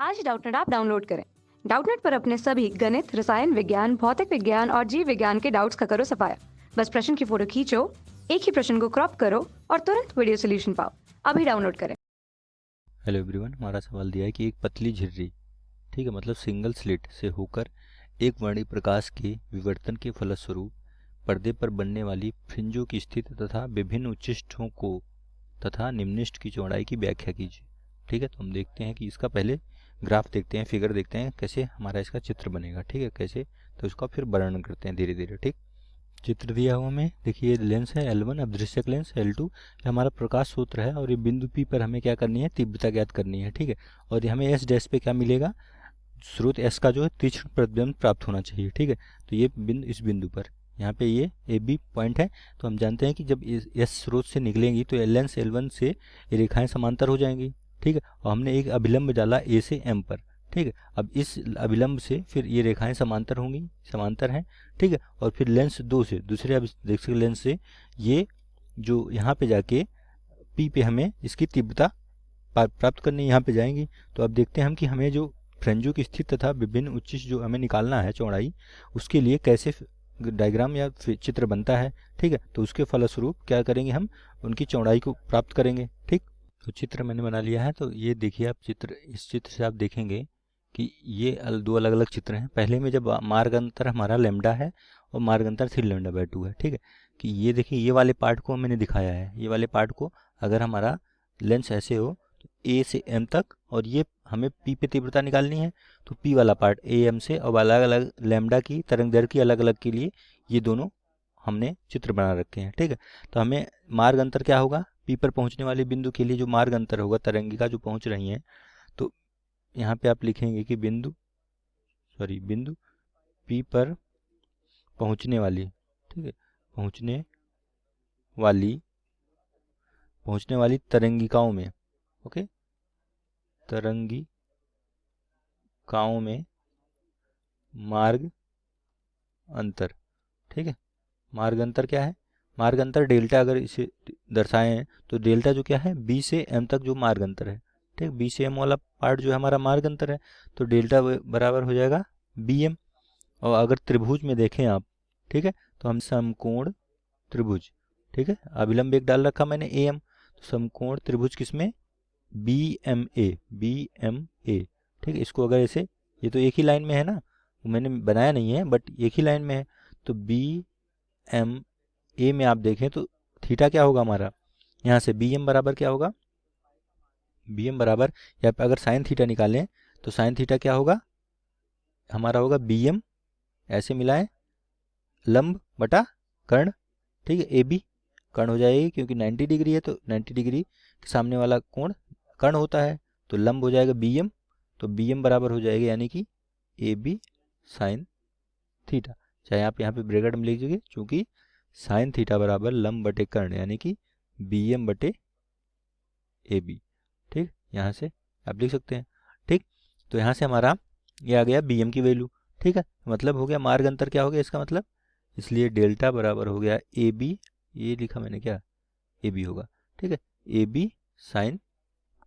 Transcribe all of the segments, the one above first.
आज Doubtnut app download करें। Doubtnut पर अपने सभी गणित, रसायन विज्ञान, भौतिक विज्ञान और जीव विज्ञान के डाउट्स का करो सफाया। बस प्रश्न की फोटो खींचो, एक ही प्रश्न को क्रॉप करो और तुरंत वीडियो सोल्यूशन पाओ। अभी डाउनलोड करें। हेलो एवरीवन, हमारा सवाल दिया है कि एक पतली झिर्री, ठीक है, मतलब सिंगल स्लिट से होकर एक वर्णी प्रकाश के विवर्तन के फलस्वरूप पर्दे पर बनने वाली फ्रिंजों की स्थिति तथा विभिन्न उच्चिष्ठों को तथा निम्निष्ठ की चौड़ाई की व्याख्या कीजिए। ठीक है, तो हम देखते हैं कि इसका पहले ग्राफ देखते हैं, फिगर देखते हैं कैसे हमारा इसका चित्र बनेगा। ठीक है, कैसे, तो इसका फिर वर्णन करते हैं धीरे धीरे। ठीक, चित्र दिया हुआ हमें, देखिए लेंस है L1, अब दृश्यक लेंस L2, ये हमारा प्रकाश सूत्र है और ये बिंदु P पर हमें क्या करनी है, तीव्रता ज्ञात करनी है। ठीक है, और हमें S डैश पे क्या मिलेगा, स्रोत S का जो है तीक्ष्ण प्रतिबिंब प्राप्त होना चाहिए। ठीक है, तो ये बिंदु, इस बिंदु पर यहाँ पे ये AB पॉइंट है, तो हम जानते हैं कि जब S स्रोत से निकलेंगी तो लेंस L1 से ये रेखाएं समांतर हो जाएंगी। ठीक है, और हमने एक अभिलंब डाला A से M पर। ठीक है, अब इस अभिलंब से फिर ये रेखाएं समांतर होंगी, समांतर हैं। ठीक है, और फिर लेंस 2 से, दूसरे अब देख सकते लेंस से ये जो यहाँ पे जाके P पे हमें इसकी तीव्रता प्राप्त करनी, यहाँ पे जाएंगी। तो अब देखते हैं हम कि हमें जो फ्रेंजों की स्थिति तथा विभिन्न उच्चिष्ठ जो हमें निकालना है चौड़ाई, उसके लिए कैसे डायग्राम या चित्र बनता है। ठीक है, तो उसके फलस्वरूप क्या करेंगे, हम उनकी चौड़ाई को प्राप्त करेंगे। ठीक, तो चित्र मैंने बना लिया है। तो ये देखिए आप चित्र, इस चित्र से आप देखेंगे कि ये दो अलग अलग चित्र हैं। पहले में जब मार्ग अंतर हमारा लैम्डा है और मार्ग अंतर 3λ/2 है। ठीक है, कि ये देखिए ये वाले पार्ट को मैंने दिखाया है, ये वाले पार्ट को अगर हमारा लेंस ऐसे हो तो A से M तक, और ये हमें P पे तीव्रता निकालनी है, तो P वाला पार्ट AM से, और अलग अलग लैम्डा की तरंग दैर्घ्य की अलग अलग के लिए ये दोनों हमने चित्र बना रखे हैं। ठीक है, तो हमें मार्ग अंतर क्या होगा, P पर पहुंचने वाले बिंदु के लिए जो मार्ग अंतर होगा तरंगिका जो पहुंच रही है, तो यहाँ पे आप लिखेंगे कि बिंदु P पर पहुंचने वाली, ठीक है, पहुंचने वाली तरंगिकाओं में, ओके, तरंगिकाओं में मार्ग अंतर। ठीक है, मार्ग अंतर क्या है, मार्ग अंतर डेल्टा, अगर इसे दर्शाएं तो डेल्टा जो क्या है, B से M तक जो मार्ग अंतर है। ठीक, B से M वाला पार्ट जो है हमारा मार्ग अंतर है, तो डेल्टा बराबर हो जाएगा BM। और अगर त्रिभुज में देखें आप, ठीक है, तो हम समकोण त्रिभुज, ठीक है, अभिलंब एक डाल रखा मैंने AM, तो समकोण त्रिभुज किसमें, BMA। ठीक है, इसको अगर ऐसे, ये तो एक ही लाइन में है ना, मैंने बनाया नहीं है बट एक ही लाइन में है, तो BMA में आप देखें तो थीटा क्या होगा हमारा, यहाँ से BM बराबर क्या होगा, BM बराबर, यहाँ पे अगर साइन थीटा निकालें तो साइन थीटा क्या होगा हमारा, होगा BM, ऐसे मिलाएं, लंब बटा कर्ण। ठीक है, AB कर्ण हो जाएगी, क्योंकि 90 डिग्री है तो 90 डिग्री के सामने वाला कोण कर्ण होता है, तो लंब हो जाएगा BM, तो BM बराबर हो जाएगा यानी कि AB साइन थीटा। चाहे आप यहाँ पे ब्रैकेट में लिख दीजिए, चूंकि साइन थीटा बराबर लंब बटे कर्ण यानी कि BM बटे AB। ठीक, यहाँ से आप लिख सकते हैं। ठीक, तो यहाँ से हमारा ये आ गया BM की वैल्यू। ठीक है, मतलब हो गया मार्ग अंतर क्या हो गया इसका मतलब, इसलिए डेल्टा बराबर हो गया AB, ये लिखा मैंने क्या, AB होगा। ठीक है, AB साइन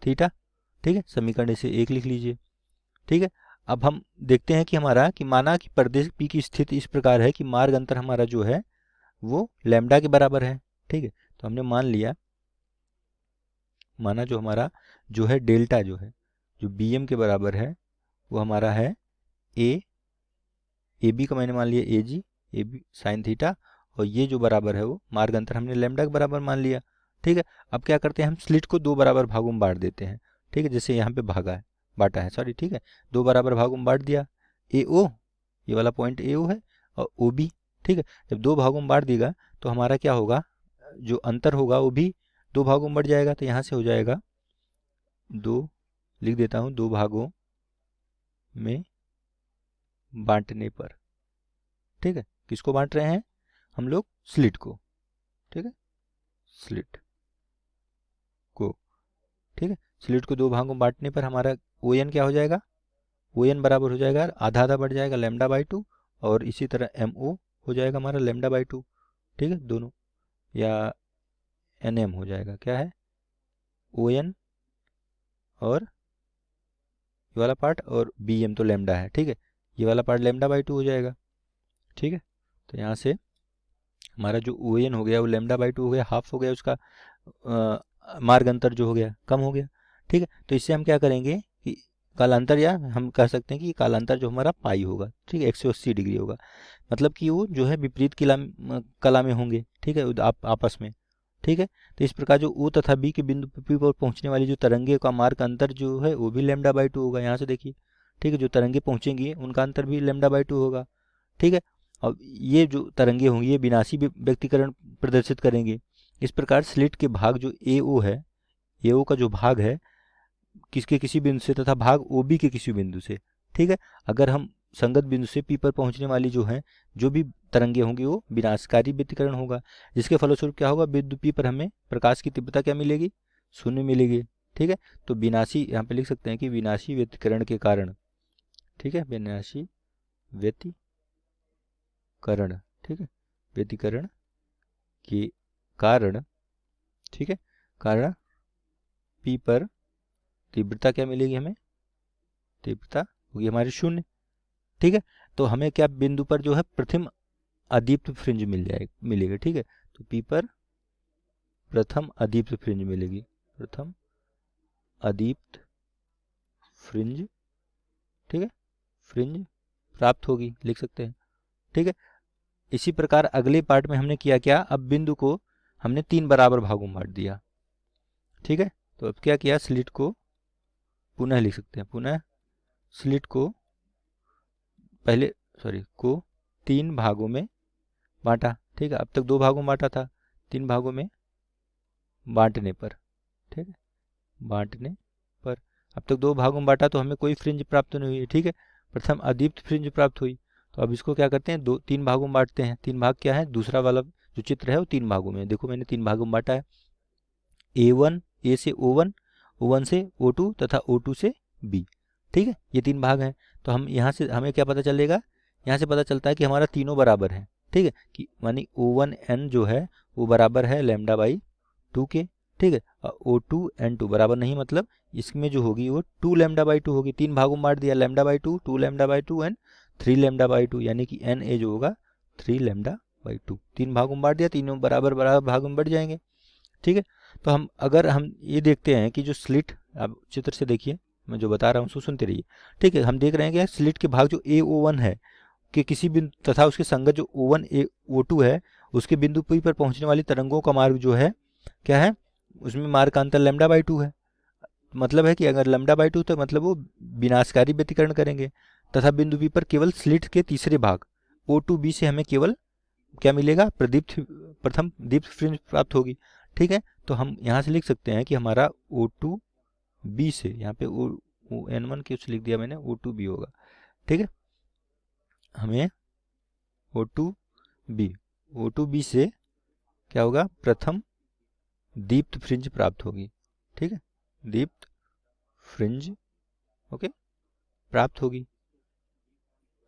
थीटा। ठीक है, समीकरण इसे 1 लिख लीजिए। ठीक है, अब हम देखते हैं कि हमारा, कि माना कि पर्दे P की स्थिति इस प्रकार है कि मार्ग अंतर हमारा जो है वो लैम्डा के बराबर है। ठीक है, तो हमने मान लिया, माना जो हमारा जो है डेल्टा जो है, जो BM के बराबर है, वो हमारा है AB का मैंने मान लिया AG, AB साइन थीटा, और ये जो बराबर है वो मार्ग अंतर हमने लैम्डा के बराबर मान लिया। ठीक है, अब क्या करते हैं, हम स्लिट को 2 बराबर भागों में बांट देते हैं। ठीक है, जैसे यहाँ पे बांटा है, सॉरी, ठीक है, 2 बराबर भागों में बांट दिया। AO, ये वाला पॉइंट AO है, और OB। ठीक है, जब 2 भागों में बांट देगा तो हमारा क्या होगा, जो अंतर होगा वो भी 2 भागों में बढ़ जाएगा, तो यहाँ से हो जाएगा 2, लिख देता हूँ, 2 भागों में बांटने पर। ठीक है, किसको बांट रहे हैं हम लोग, स्लिट को। ठीक है, स्लिट को। ठीक है, स्लिट को 2 भागों में बांटने पर हमारा ON क्या हो जाएगा, ON बराबर हो जाएगा, आधा आधा बढ़ जाएगा λ/2, और इसी तरह MO हो जाएगा हमारा λ/2। ठीक है, दोनों, या NM हो जाएगा, क्या है ON और ये वाला पार्ट, और बी एम तो लैम्डा है, ठीक है, ये वाला पार्ट लैम्डा बाई 2 हो जाएगा, ठीक है। तो यहाँ से हमारा जो ओ एन हो गया वो लैम्डा बाई 2 हो गया, हाफ हो गया उसका मार्ग अंतर जो हो गया कम हो गया, ठीक है। तो इससे हम क्या करेंगे कि कालांतर, या हम कह सकते हैं कि कालांतर जो हमारा पाई होगा, ठीक है, 180 डिग्री होगा, मतलब कि वो जो है विपरीत कला में होंगे, ठीक है, आपस में, ठीक है। तो इस प्रकार जो ओ तथा बी के बिंदु पी पर पहुंचने वाली जो तरंगे का मार्ग अंतर जो है वो भी लैम्डा बाई 2 होगा, यहाँ से देखिए, ठीक है, जो तरंगे पहुंचेंगी उनका अंतर भी लैम्डा बाई 2 होगा, ठीक है। अब ये जो तरंगे होंगी ये विनाशी व्यक्तीकरण प्रदर्शित करेंगे। इस प्रकार स्लिट के भाग जो ए ओ है, ए ओ का जो भाग है किसके किसी बिंदु से तथा भाग ओ बी के किसी बिंदु से, ठीक है, अगर हम संगत बिंदु से पी पर पहुंचने वाली जो है जो भी तरंगे होंगी वो विनाशकारी व्यतिकरण होगा, जिसके फलस्वरूप क्या होगा, बिंदु पी पर हमें प्रकाश की तीव्रता क्या मिलेगी, शून्य मिलेगी, ठीक है। तो विनाशी यहाँ पे लिख सकते हैं कि विनाशी व्यतिकरण के कारण, ठीक है, विनाशी व्यतिकरण, ठीक है, व्यतिकरण के कारण, ठीक है, कारण पी पर तीव्रता क्या मिलेगी, हमें तीव्रता होगी हमारी शून्य, ठीक है। तो हमें क्या बिंदु पर जो है प्रथम अदीप्त फ्रिंज मिलेगी, ठीक है। तो पी पर प्रथम अदीप्त फ्रिंज मिलेगी, प्रथम अदीप्त फ्रिंज, ठीक है, फ्रिंज प्राप्त होगी, लिख सकते हैं, ठीक है। इसी प्रकार अगले पार्ट में हमने किया क्या, अब बिंदु को हमने 3 बराबर भागों में बांट दिया, ठीक है। तो अब क्या किया, स्लिट को पुनः लिख सकते हैं, पुनः स्लिट को पहले को 3 भागों में बांटा, ठीक है, अब तक 2 भागों में बांटा था, 3 भागों में बांटने पर, ठीक है, बांटने पर अब तक 2 भागों में बांटा तो हमें कोई फ्रिंज प्राप्त नहीं हुई, ठीक है, प्रथम अदीप्त फ्रिंज प्राप्त हुई। तो अब इसको क्या करते हैं, 3 भागों में बांटते हैं। 3 भाग क्या है, दूसरा वाला जो चित्र है वो 3 भागों में, देखो मैंने 3 भागों में बांटा है, A1 ए से O1, O1 से O2 तथा O2 से B, ठीक है, ये 3 भाग हैं। तो हम यहाँ से हमें क्या पता चलेगा, यहाँ से पता चलता है कि हमारा तीनों बराबर है, ठीक है, कि मानी O1N जो है वो बराबर है लैम्डा बाई 2 के, ठीक है, और O2N2 बराबर नहीं, मतलब इसमें जो होगी वो 2 लैम्डा बाई 2 होगी। 3 भागों में बांट दिया, lambda by 2, 2 lambda by 2 and 3 lambda by 2, यानी कि एन ए जो होगा 3 लैम्डा बाई 2। 3 भागों में बांट दिया, तीनों बराबर बराबर भागों में बढ़ जाएंगे, ठीक है। तो अगर हम ये देखते हैं कि जो स्लिट, अब चित्र से देखिए, मैं जो बता रहा हूँ उसको सुनते रहिए, ठीक है। हम देख रहे हैं कि स्लिट के भाग जो AO1 है कि किसी बिंदु तथा उसके संगत जो O1 O2 है उसके बिंदु P पर पहुंचने वाली तरंगों का मार्ग जो है क्या है, उसमें मार्ग का अंतर लैम्डा बाई 2 है। मतलब है कि अगर लैम्डा बाई 2 तो मतलब वो विनाशकारी व्यतिकरण करेंगे, तथा बिंदु P पर केवल स्लिट के तीसरे भाग O2B से हमें केवल क्या मिलेगा, प्रथम दीप्त फ्रिंज प्राप्त होगी, ठीक है। तो हम यहाँ से लिख सकते हैं कि हमारा O2B से, यहाँ पे N1 क्यों लिख दिया मैंने, O2B होगा, ठीक है, हमें O2B से क्या होगा, प्रथम दीप्त फ्रिंज प्राप्त होगी, ठीक है, दीप्त फ्रिंज, ओके, प्राप्त होगी,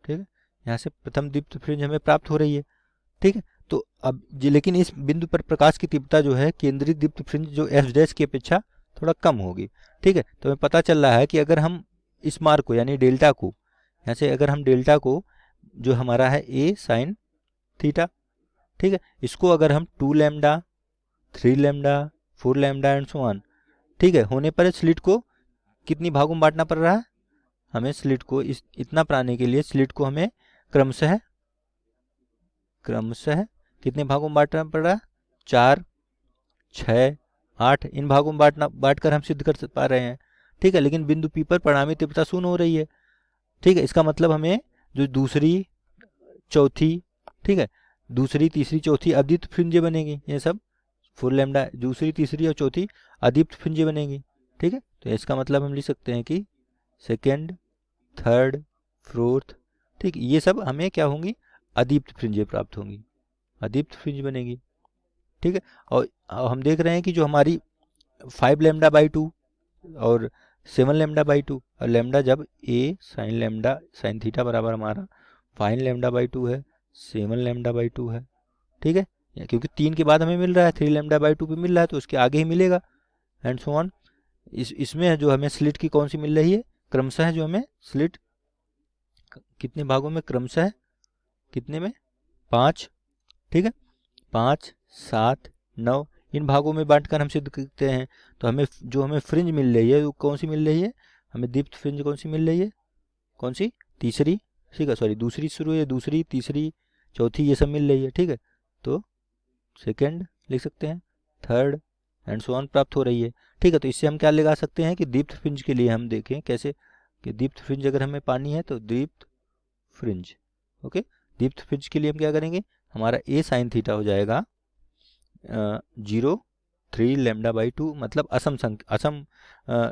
ठीक है। यहाँ से प्रथम दीप्त फ्रिंज हमें प्राप्त हो रही है, ठीक है। तो अब लेकिन इस बिंदु पर प्रकाश की तीव्रता जो है केंद्रीय दीप्त फ्रिंज जो एफ डैश की अपेक्षा थोड़ा कम होगी, ठीक है। तो हमें पता चल रहा है कि अगर हम इस मार्ग को यानी डेल्टा को, यहाँ से अगर हम डेल्टा को जो हमारा है ए साइन थीटा, ठीक है, इसको अगर हम 2 lambda 3 lambda 4 lambda and so on, ठीक है, होने पर स्लिट को कितनी भागों में बांटना पड़ रहा है, हमें स्लिट को इतना बनाने के लिए स्लिट को हमें क्रमशः कितने भागों में बांटना पड़ रहा है, 4 6 8 इन भागों में बांटकर हम सिद्ध कर पा रहे हैं, ठीक है। लेकिन बिंदु P पर परिणामी तीव्रता शून्य हो रही है, ठीक है। इसका मतलब हमें जो दूसरी चौथी, ठीक है, दूसरी तीसरी चौथी अदीप्त फ्रिंजें बनेगी, ये सब 4 लैम्डा दूसरी तीसरी और चौथी अदीप्त फ्रिंजें बनेगी, ठीक है। तो इसका मतलब हम लिख सकते हैं कि सेकेंड थर्ड फोर्थ, ठीक, ये सब हमें क्या होंगी, अदीप्त फ्रिंजें प्राप्त होंगी, अदीप्त फ्रिंज बनेगी, ठीक है। और हम देख रहे हैं कि जो हमारी 5 लैम्डा बाई 2 और 7 लैम्डा बाई 2, और लैम्डा जब ए साइन लैम्डा साइन थीटा बराबर हमारा 5 लैम्डा बाई 2 है, 7 लैम्डा बाई 2 है, ठीक है, क्योंकि 3 के बाद हमें मिल रहा है 3 लैम्डा बाई 2 पे मिल रहा है तो उसके आगे ही मिलेगा एंड सो ऑन। इसमें जो हमें स्लिट की कौन सी मिल रही है, क्रमशः जो हमें स्लिट कितने भागों में क्रमशः, कितने में, 5, ठीक है, 5, 7, 9 इन भागों में बांटकर हम सिद्ध करते हैं। तो हमें जो हमें फ्रिंज मिल रही है वो कौन सी मिल रही है, हमें दीप्त फ्रिंज कौन सी मिल रही है, कौन सी, तीसरी, ठीक है, सॉरी दूसरी शुरू है, दूसरी, तीसरी, चौथी, ये सब मिल रही है, ठीक है। तो सेकंड लिख सकते हैं, थर्ड एंड सो ऑन प्राप्त हो रही है, ठीक है। तो इससे हम क्या लगा सकते हैं कि दीप्त फ्रिंज के लिए हम देखें कैसे कि दीप्त फ्रिंज अगर हमें पानी है तो दीप्त फ्रिंज, ओके, दीप्त फ्रिंज के लिए हम क्या करेंगे, हमारा ए साइन थीटा हो जाएगा 0, 3 लैम्डा बाई 2, मतलब असम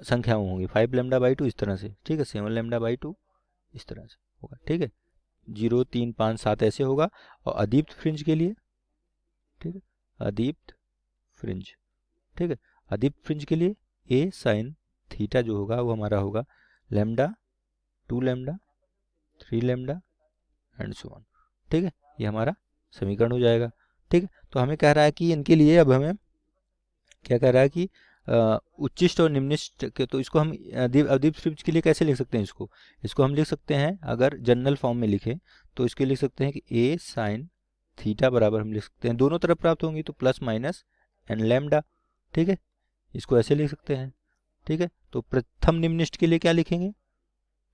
संख्याओं होंगी, 5 लैम्डा बाई 2 इस तरह से, ठीक है, 7 लैम्डा बाई 2 इस तरह से होगा, ठीक है, 0, 3, 5, 7 ऐसे होगा। और अदीप्त फ्रिंज के लिए, ठीक है, अदीप्त फ्रिंज, ठीक है, अदीप्त फ्रिंज के लिए ए साइन थीटा जो होगा वो हमारा होगा lambda, 2 lambda, 3 lambda and so on, ठीक है, ये हमारा समीकरण हो जाएगा, ठीक है। तो हमें कह रहा है कि इनके लिए अब हमें क्या कह रहा है कि उच्चिष्ट और निम्निष्ट के, तो इसको हम अदीप्त फ्रिंज के लिए कैसे लिख सकते हैं, इसको हम लिख सकते हैं, अगर जनरल फॉर्म में लिखें तो इसके लिख सकते हैं कि ए साइन थीटा बराबर हम लिख सकते हैं, दोनों तरफ प्राप्त होंगी तो प्लस माइनस एन लैम्डा, ठीक है, इसको ऐसे लिख सकते हैं, ठीक है। तो प्रथम निम्निष्ट के लिए क्या लिखेंगे,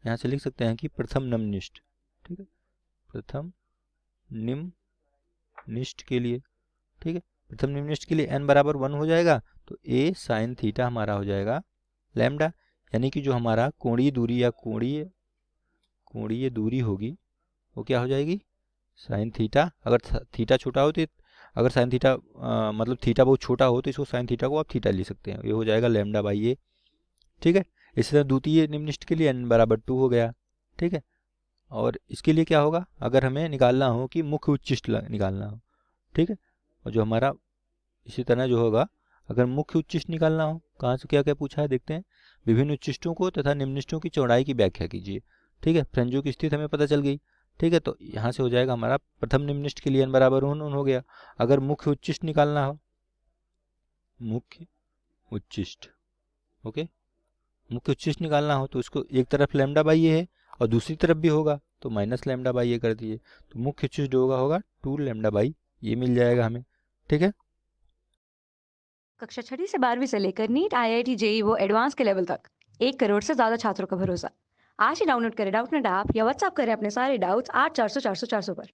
यहाँ से लिख सकते हैं कि प्रथम निम्निष्ट, ठीक है, प्रथम निम्निष्ट के लिए, ठीक है, प्रथम निम्निष्ट के लिए n बराबर 1 हो जाएगा, तो a साइन थीटा हमारा हो जाएगा लैम्डा, यानी कि जो हमारा कोणीय दूरी या कोणीय दूरी होगी वो क्या हो जाएगी, साइन थीटा, अगर थीटा छोटा हो तो अगर साइन थीटा मतलब थीटा बहुत छोटा हो तो इसको साइन थीटा को आप थीटा ले सकते हैं, ये हो जाएगा लैम्डा बाई ए, ठीक है। इसी तरह द्वितीय निम्निष्ट के लिए n बराबर 2 हो गया, ठीक है। और इसके लिए क्या होगा, अगर हमें निकालना हो कि मुख्य उच्चिष्ट निकालना हो, ठीक है, और जो हमारा इसी तरह जो होगा अगर मुख्य उच्चिष्ट निकालना हो, कहाँ से क्या क्या पूछा है देखते हैं, विभिन्न उच्चिष्टों को तथा निम्निष्टों की चौड़ाई की व्याख्या कीजिए, ठीक है, फ्रेंजों की स्थिति हमें पता चल गई, ठीक है। तो यहाँ से हो जाएगा हमारा प्रथम निम्निष्ट के लिए n बराबर 1 हो गया। अगर मुख्य उच्चिष्ट निकालना हो, मुख्य उच्चिष्ट, ओके, मुख्य उच्चिष्ट निकालना हो तो उसको एक तरफ लैम्डा बाई ए है और दूसरी तरफ भी होगा तो माइनस लैम्डा बाई ए कर दीजिए, तो मुख्य उच्चिष्ट जो होगा 2 लैम्डा बाई ये मिल जाएगा हमें, ठीक है। कक्षा 6वीं से 12वीं से लेकर नीट, IIT, JEE वो एडवांस के लेवल तक 1 करोड़ से ज्यादा छात्रों का भरोसा। आज ही डाउनलोड करें डाउटनेट ऐप या व्हाट्सएप करें अपने सारे डाउट्स 8400 400 400 पर।